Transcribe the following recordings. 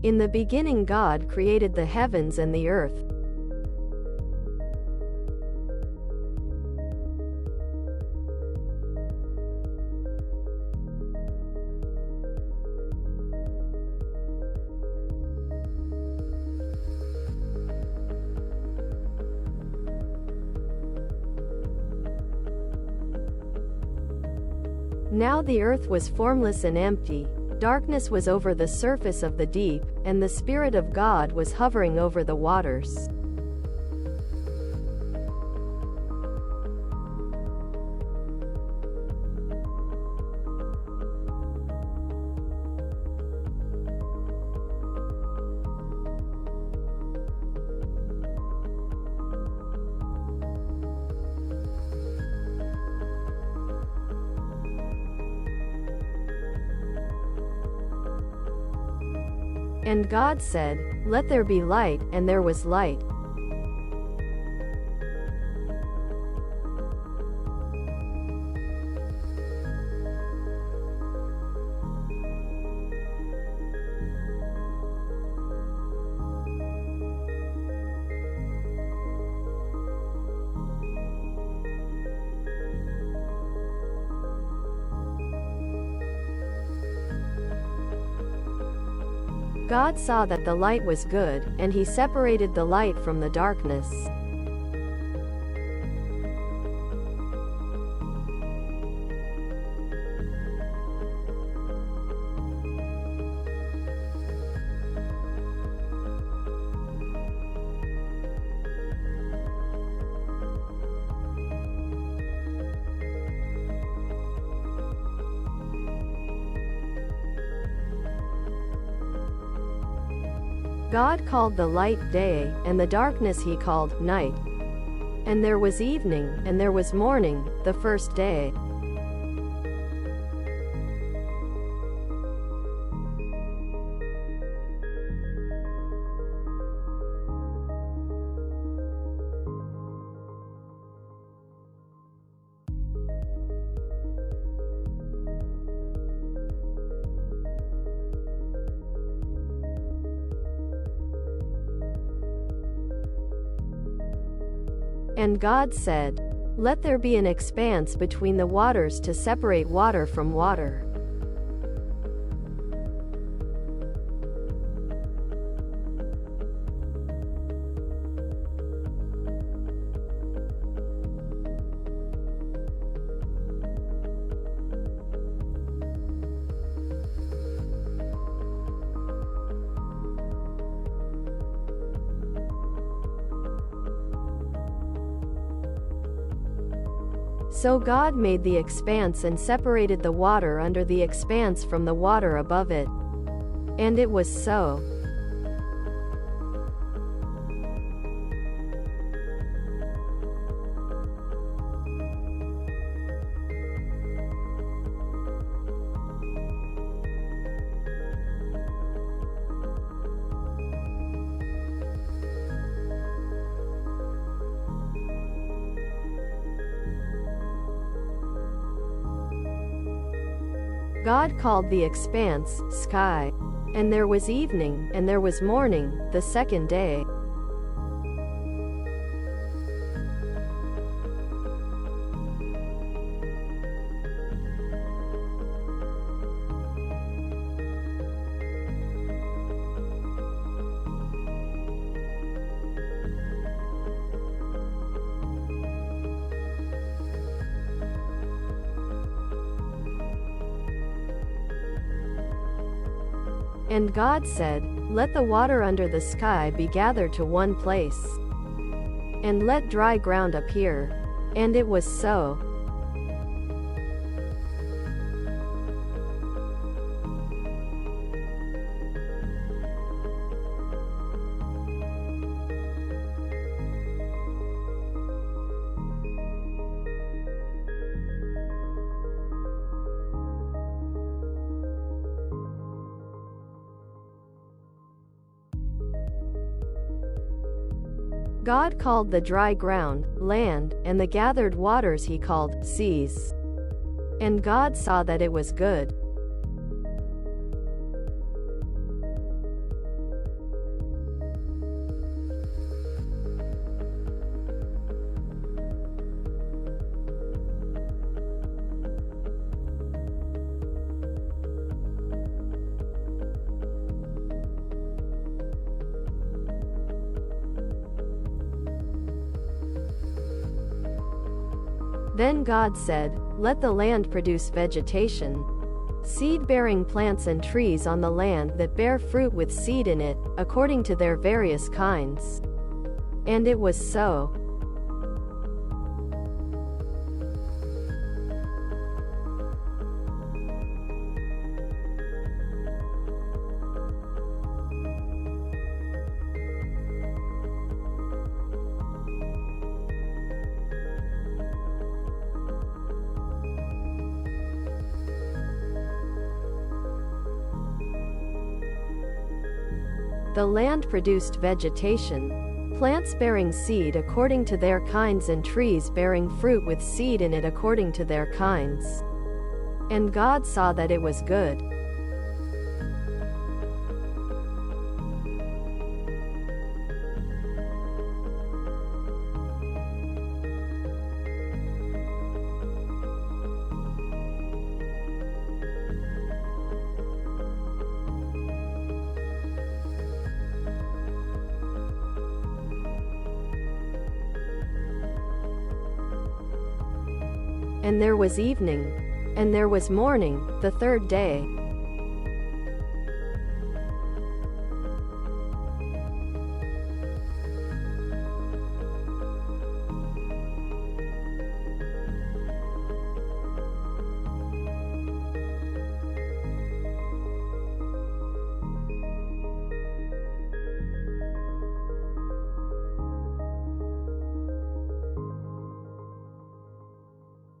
In the beginning God created the heavens and the earth. Now the earth was formless and empty. Darkness was over the surface of the deep, and the Spirit of God was hovering over the waters. And God said, "Let there be light," and there was light. God saw that the light was good, and he separated the light from the darkness. God called the light day, and the darkness he called night. And there was evening, and there was morning, the first day. And God said, "Let there be an expanse between the waters to separate water from water." So God made the expanse and separated the water under the expanse from the water above it. And it was so. God called the expanse sky. And there was evening, and there was morning, the second day. And God said, "Let the water under the sky be gathered to one place. And let dry ground appear." And it was so. God called the dry ground land, and the gathered waters he called seas. And God saw that it was good. Then God said, "Let the land produce vegetation, seed-bearing plants and trees on the land that bear fruit with seed in it, according to their various kinds." And it was so. The land produced vegetation, plants bearing seed according to their kinds and trees bearing fruit with seed in it according to their kinds. And God saw that it was good. And there was evening, and there was morning, the third day.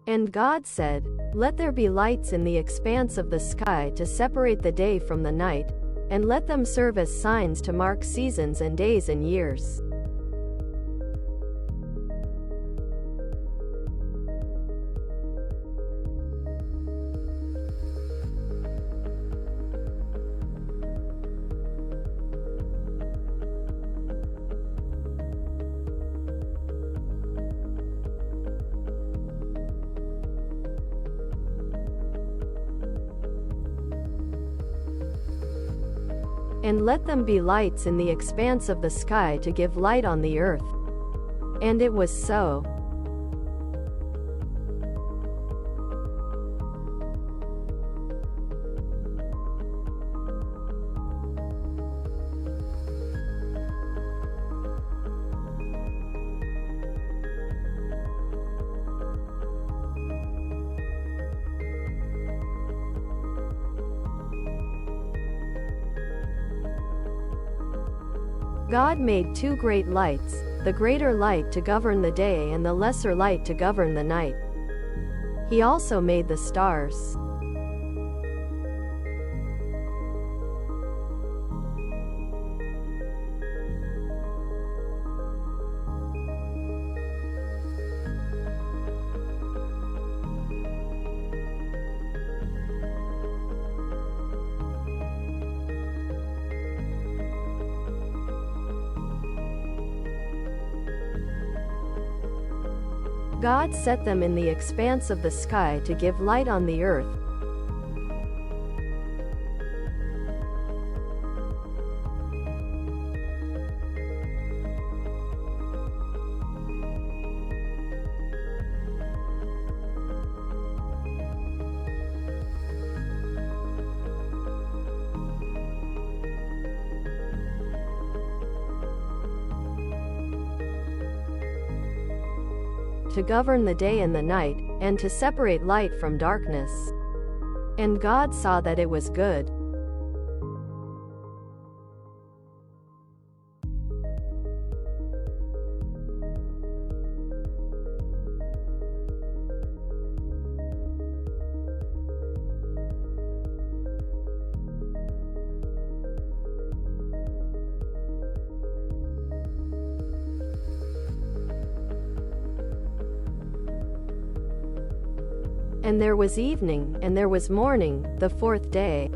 And God said, "Let there be lights in the expanse of the sky to separate the day from the night, and let them serve as signs to mark seasons and days and years." And let them be lights in the expanse of the sky to give light on the earth. And it was so. God made two great lights, the greater light to govern the day and the lesser light to govern the night. He also made the stars. God set them in the expanse of the sky to give light on the earth. To govern the day and the night, and to separate light from darkness. And God saw that it was good. And there was evening, and there was morning, the fourth day.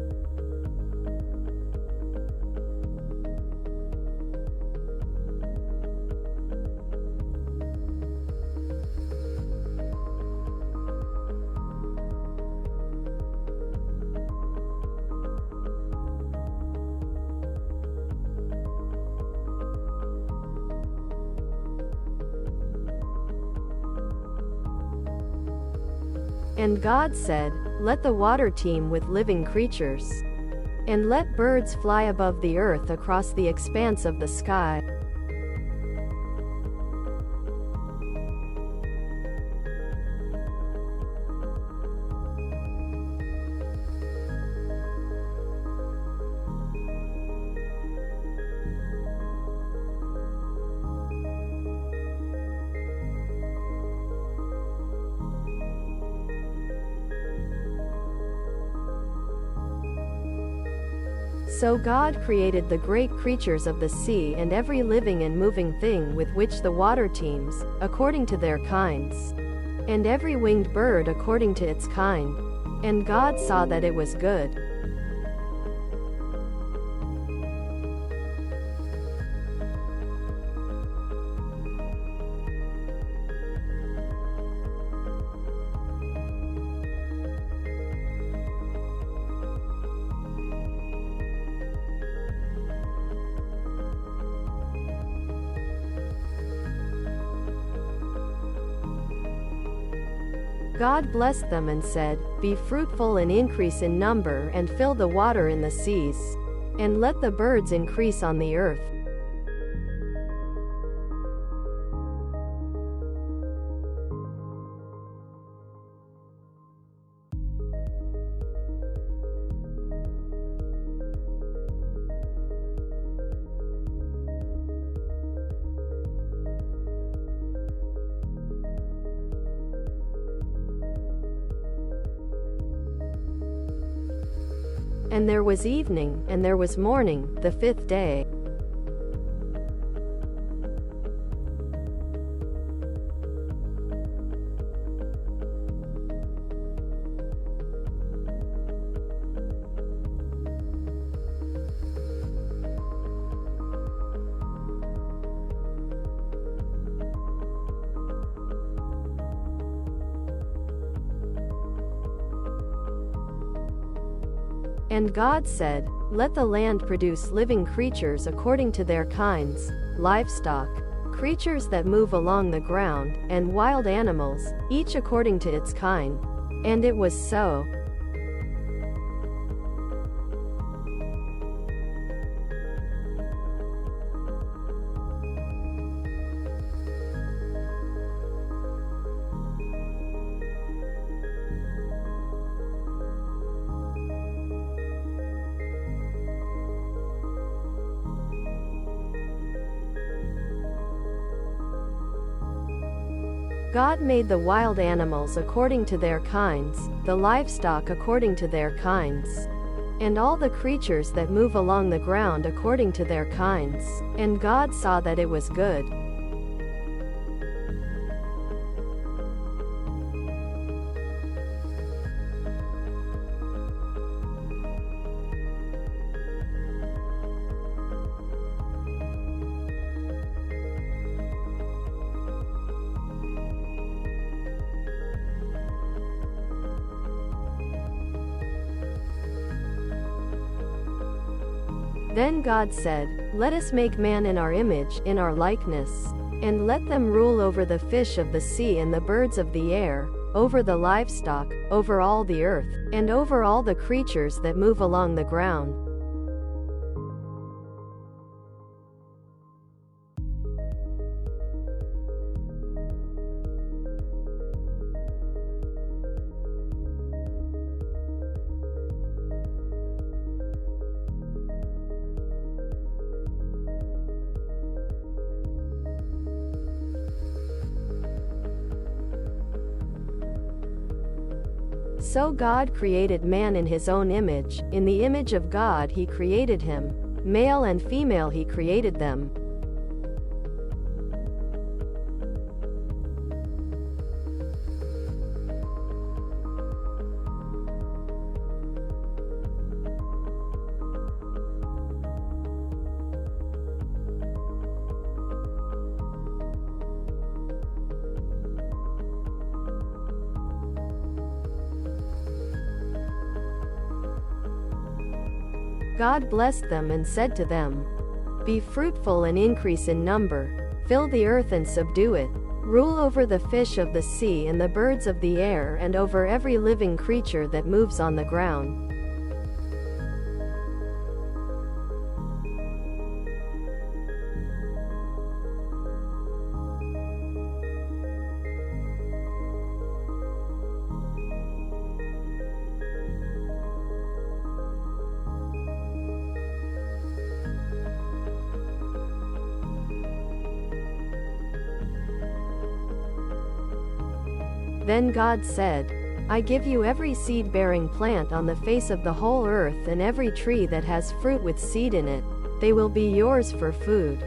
And God said, "Let the water teem with living creatures. And let birds fly above the earth across the expanse of the sky." So God created the great creatures of the sea and every living and moving thing with which the water teems, according to their kinds, and every winged bird according to its kind. And God saw that it was good. God blessed them and said, "Be fruitful and increase in number and fill the water in the seas. And let the birds increase on the earth." And there was evening, and there was morning, the fifth day. And God said, "Let the land produce living creatures according to their kinds, livestock, creatures that move along the ground, and wild animals, each according to its kind." And it was so. God made the wild animals according to their kinds, the livestock according to their kinds, and all the creatures that move along the ground according to their kinds. And God saw that it was good. Then God said, "Let us make man in our image, in our likeness, and let them rule over the fish of the sea and the birds of the air, over the livestock, over all the earth, and over all the creatures that move along the ground." So God created man in his own image, in the image of God he created him, male and female he created them. God blessed them and said to them, "Be fruitful and increase in number, fill the earth and subdue it, Rule over the fish of the sea and the birds of the air and over every living creature that moves on the ground. Then God said, I give you every seed-bearing plant on the face of the whole earth and every tree that has fruit with seed in it. They will be yours for food.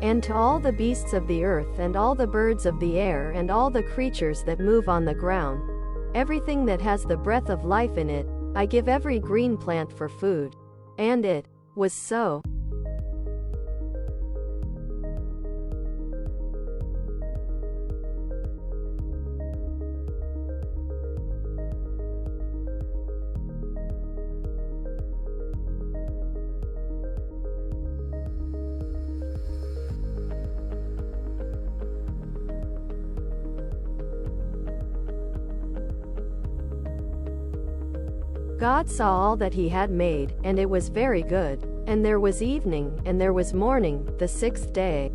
And to all the beasts of the earth and all the birds of the air and all the creatures that move on the ground, everything that has the breath of life in it, I give every green plant for food. And it was so. God saw all that he had made, and it was very good. And there was evening, and there was morning, the sixth day.